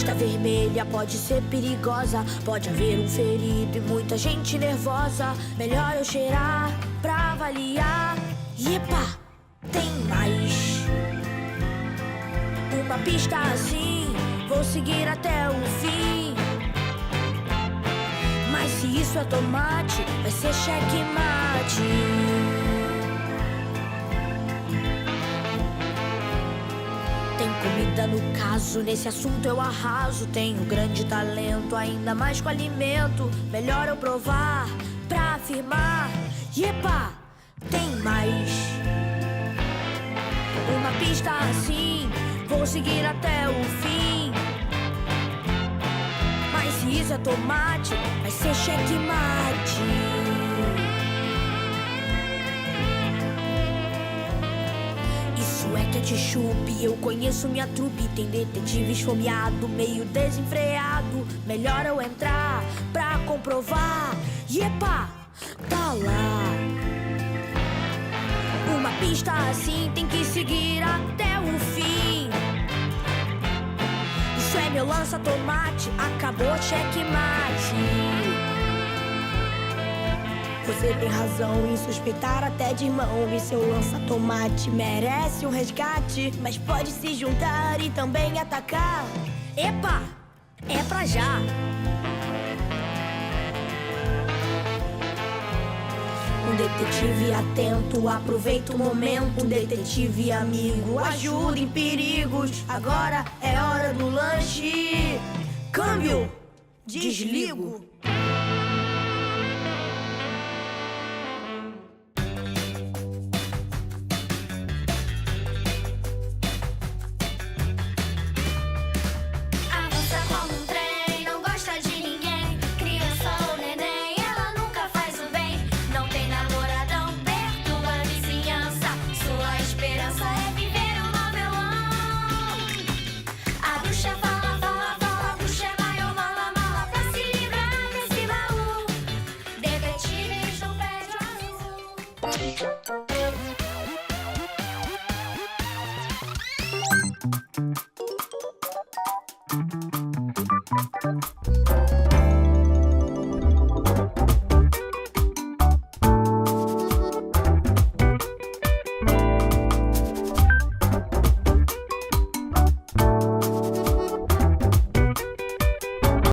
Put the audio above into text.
pista vermelha pode ser perigosa, pode haver um ferido e muita gente nervosa. Melhor eu cheirar pra avaliar. E epa, tem mais. Uma pista assim, vou seguir até o fim. Mas se isso é tomate, vai ser checkmate. Tem comida no caso, nesse assunto eu arraso. Tenho grande talento, ainda mais com alimento. Melhor eu provar pra afirmar. E epa, tem mais. Uma pista assim, vou seguir até o fim. Mas se isso é tomate, vai ser checkmate. Isso é ketchup, eu conheço minha trupe. Tem detetive esfomeado, meio desenfreado. Melhor eu entrar pra comprovar. E epa, tá lá. Uma pista assim tem que seguir até o fim. Isso é meu lança-tomate, acabou checkmate. Você tem razão em suspeitar até de irmão. E seu lança-tomate merece um resgate, mas pode se juntar e também atacar. Epa, é pra já. Um detetive atento, aproveita o momento. Um detetive amigo, ajuda em perigos. Agora é hora do lanche. Câmbio, desligo.